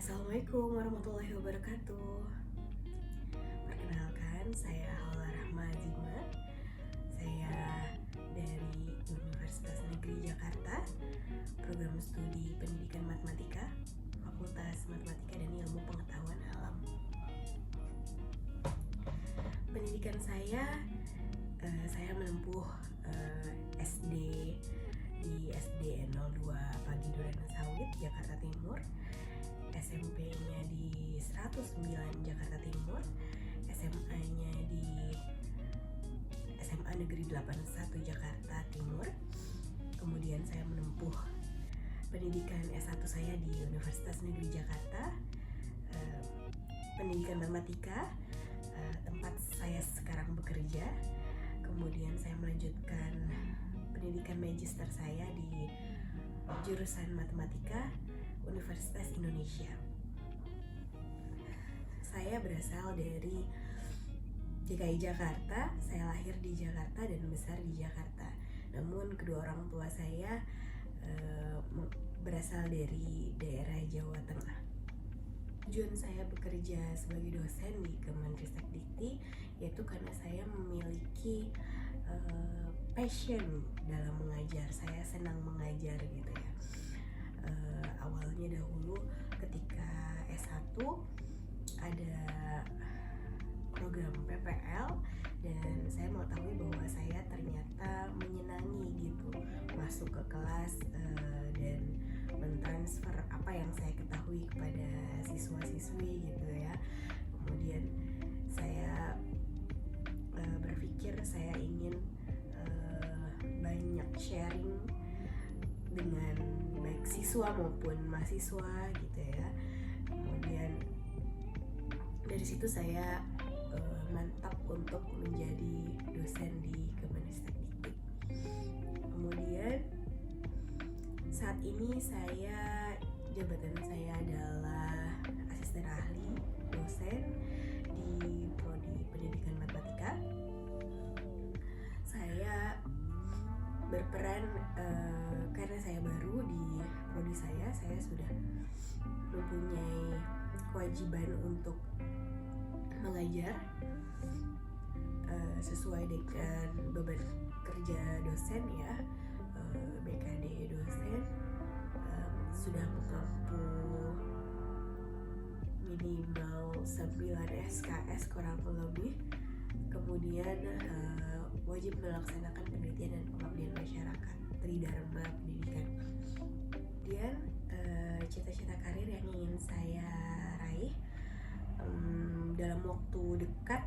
Assalamualaikum warahmatullahi wabarakatuh. Perkenalkan, saya Aula Rahma Azima. Saya dari Universitas Negeri Jakarta, program studi Pendidikan Matematika, Fakultas Matematika dan Ilmu Pengetahuan Alam. Pendidikan saya menempuh SD di SD 02 Pagi Durana Sawit, Jakarta Timur, SMP-nya di 109 Jakarta Timur, SMA-nya di SMA Negeri 81 Jakarta Timur. Kemudian saya menempuh pendidikan S1 saya di Universitas Negeri Jakarta, pendidikan matematika, tempat saya sekarang bekerja. Kemudian saya melanjutkan pendidikan magister saya di jurusan matematika Universitas Indonesia. Saya berasal dari DKI Jakarta, saya lahir di Jakarta dan besar di Jakarta. Namun kedua orang tua saya berasal dari daerah Jawa Tengah. Tujuan saya bekerja sebagai dosen di Kemendikbud yaitu karena saya memiliki passion dalam mengajar. Saya senang mengajar gitu ya. Awalnya dahulu ketika S1 ada program PPL dan saya mengetahui bahwa saya ternyata menyenangi gitu masuk ke kelas dan mentransfer apa yang saya ketahui kepada siswa-siswi gitu ya. Kemudian saya berpikir saya ingin banyak sharing dengan baik siswa maupun mahasiswa gitu ya. Kemudian dari situ saya mantap untuk menjadi dosen di Kemendikbud. Kemudian saat ini jabatan saya adalah asisten ahli dosen di Prodi Pendidikan Matematika. Saya berperan karena saya baru di prodi saya sudah mempunyai kewajiban untuk mengajar sesuai dengan beban kerja dosen ya. BKD dosen sudah mengampu minimal 9 SKS kurang lebih. Kemudian wajib melaksanakan penelitian dan pengabdian masyarakat, Tridharma Pendidikan. Kemudian cita-cita karir yang ingin saya raih dalam waktu dekat,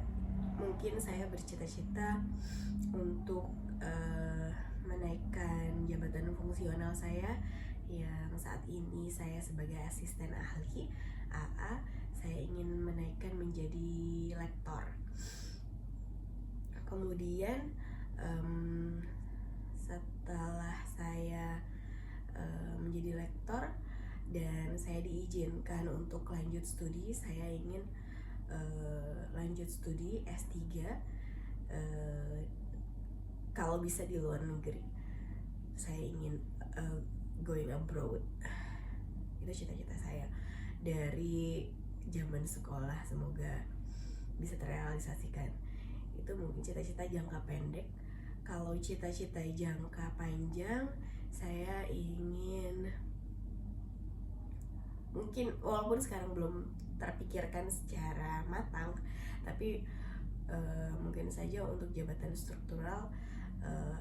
mungkin saya bercita-cita untuk menaikkan jabatan fungsional saya yang saat ini saya sebagai asisten ahli AA. Saya ingin menaikkan menjadi lektor. Kemudian setelah saya menjadi lektor dan saya diizinkan untuk lanjut studi, saya ingin lanjut studi S3 kalau bisa di luar negeri. Saya ingin going abroad. Itu cita-cita saya dari zaman sekolah, semoga bisa terrealisasikan. Itu mungkin cita-cita jangka pendek. Kalau cita-cita jangka panjang, saya ingin, mungkin walaupun sekarang belum terpikirkan secara matang, tapi mungkin saja untuk jabatan struktural,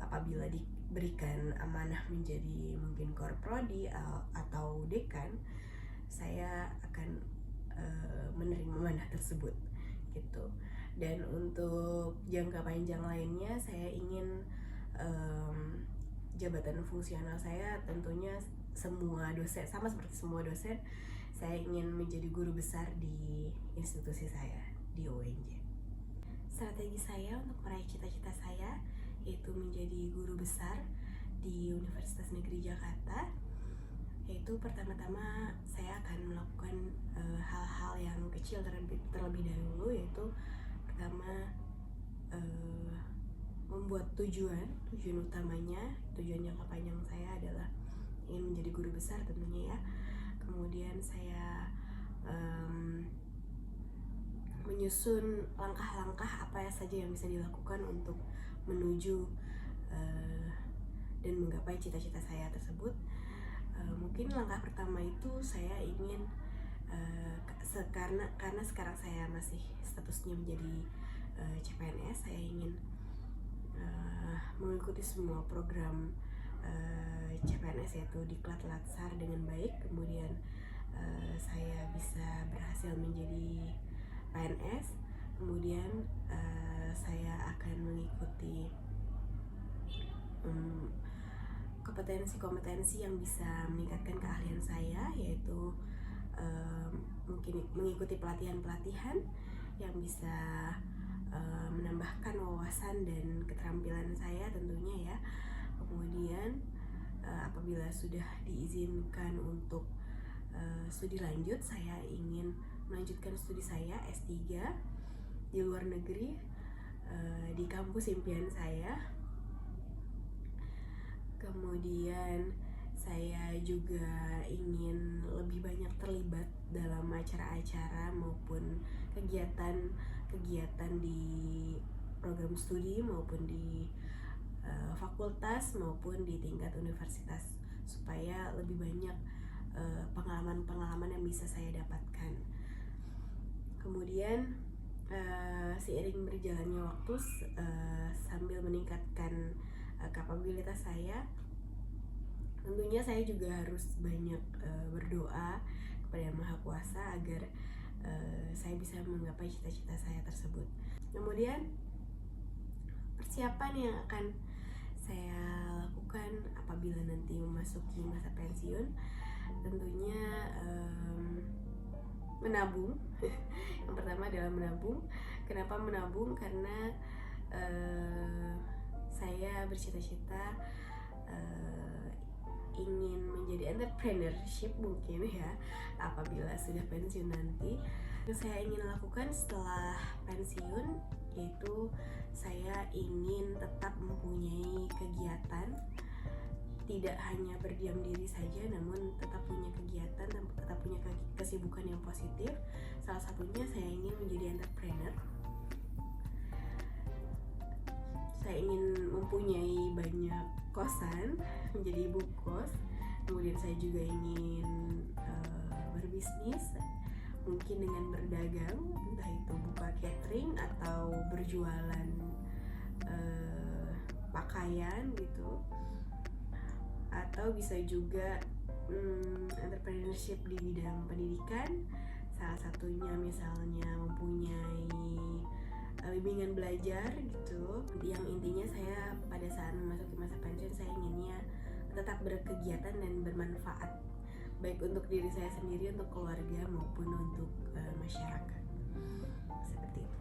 apabila diberikan amanah menjadi mungkin korprodi atau dekan, saya akan menerima amanah tersebut gitu. Dan untuk jangka panjang lainnya, saya ingin jabatan fungsional saya tentunya semua dosen, sama seperti semua dosen, saya ingin menjadi guru besar di institusi saya di UNJ. Strategi saya untuk meraih cita-cita saya yaitu menjadi guru besar di Universitas Negeri Jakarta. Yaitu pertama-tama saya akan melakukan hal-hal yang kecil terlebih dahulu, yaitu pertama membuat tujuan utamanya, tujuan jangka panjang saya adalah ingin menjadi guru besar tentunya ya. Kemudian saya menyusun langkah-langkah apa saja yang bisa dilakukan untuk menuju dan menggapai cita-cita saya tersebut. Mungkin langkah pertama itu saya ingin karena sekarang saya masih statusnya menjadi CPNS, saya ingin mengikuti semua program CPNS, yaitu Diklat Latsar dengan baik. Kemudian saya bisa berhasil menjadi PNS. Kemudian saya akan mengikuti kompetensi-kompetensi yang bisa meningkatkan keahlian saya, yaitu mungkin mengikuti pelatihan-pelatihan yang bisa menambahkan wawasan dan keterampilan saya tentunya ya. Kemudian apabila sudah diizinkan untuk studi lanjut, saya ingin melanjutkan studi saya S3 di luar negeri, di kampus impian saya. Kemudian saya juga ingin lebih banyak terlibat dalam acara-acara maupun kegiatan di program studi maupun di fakultas maupun di tingkat universitas, supaya lebih banyak pengalaman-pengalaman yang bisa saya dapatkan. Kemudian seiring berjalannya waktu, sambil meningkatkan kapabilitas saya, tentunya saya juga harus banyak berdoa kepada Yang Maha Kuasa agar saya bisa menggapai cita-cita saya tersebut. Kemudian persiapan yang akan saya lakukan apabila nanti memasuki masa pensiun, tentunya menabung. Yang pertama adalah menabung. Kenapa menabung? Karena saya bercita-cita ingin menjadi entrepreneurship mungkin ya apabila sudah pensiun nanti. Yang saya ingin lakukan setelah pensiun yaitu saya ingin tetap mempunyai kegiatan, tidak hanya berdiam diri saja, namun tetap punya kegiatan dan tetap punya kesibukan yang positif. Salah satunya saya ingin menjadi entrepreneur. Saya ingin mempunyai banyak kosan, menjadi ibu kos. Kemudian saya juga ingin berbisnis, mungkin dengan berdagang, entah itu buka catering atau berjualan pakaian gitu, atau bisa juga entrepreneurship di bidang pendidikan. Salah satunya misalnya mempunyai bimbingan belajar gitu. Yang intinya saya pada saat memasuki masa pensiun, saya inginnya tetap berkegiatan dan bermanfaat, baik untuk diri saya sendiri, untuk keluarga maupun untuk masyarakat. Seperti itu.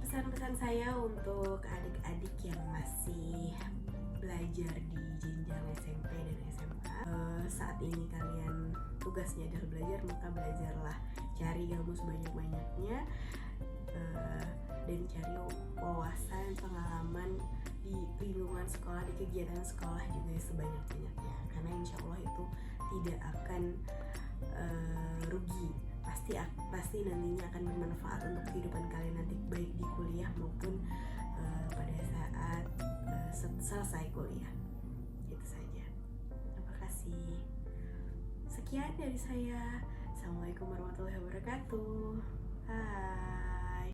Pesan-pesan saya untuk adik-adik yang masih belajar di jenjang SMP dan SMA, saat ini kalian tugasnya adalah belajar, maka belajarlah, cari ilmu sebanyak-banyaknya, dan cari wawasan, pengalaman di lingkungan sekolah, di kegiatan sekolah juga sebanyak-banyaknya, karena insya Allah itu tidak akan rugi, pasti nantinya akan bermanfaat untuk kehidupan kalian nanti, baik di kuliah maupun pada saat selesai kuliah. Itu saja. Terima kasih. Sekian dari saya. Assalamualaikum warahmatullahi wabarakatuh. Hai.